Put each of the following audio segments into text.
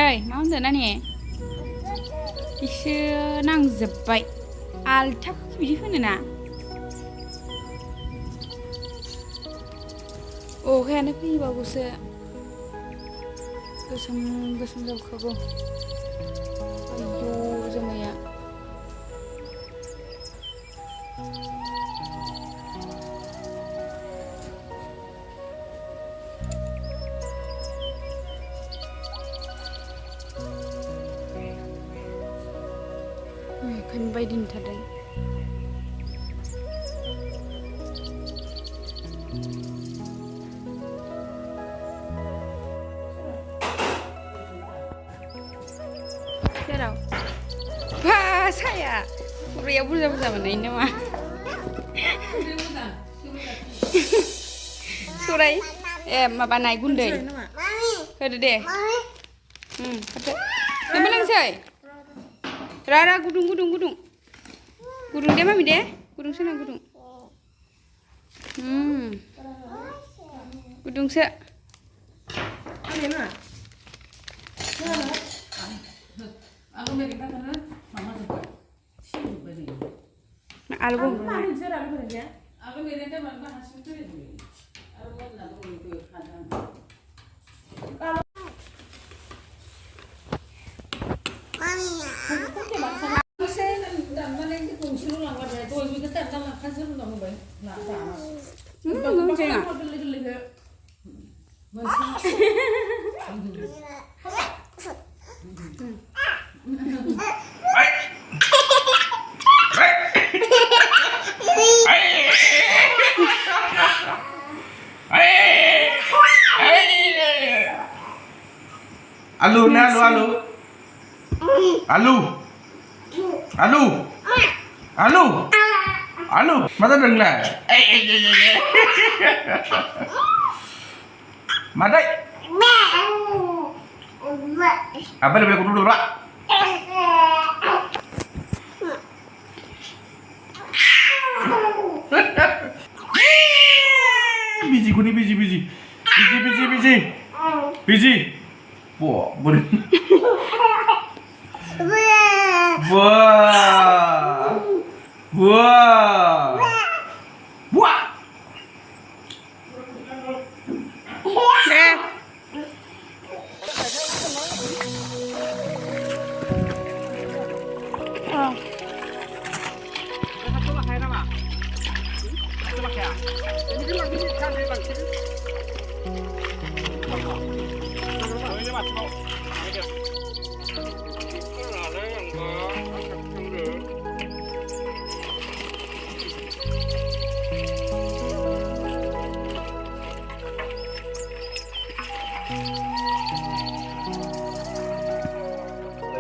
मा होनदों नानि इसे नांजोब्बाय आलथाखौ बिदि होनो ना अखायानो फैबावगौसो गोसोम गोसोम जाबोखागौ आयौ जोमैया बायदि नुथारदों जेराव साया खुरैयाव बुरजा बुरजा मोननाय नामा सौराय ए माबानाय गुन्दै होदो दे होदो लोंसै रा गुदुं गुदुं गुदुं गुदुं दे मामि दे गुदुं सोना गुदुं गुदुंसो आलु alu na alu mata đừng là mà đây à bây giờ cũng đủ rồi busy kuni busy wah boleh wah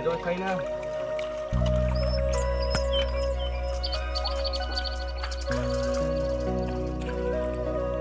rồi thấy nào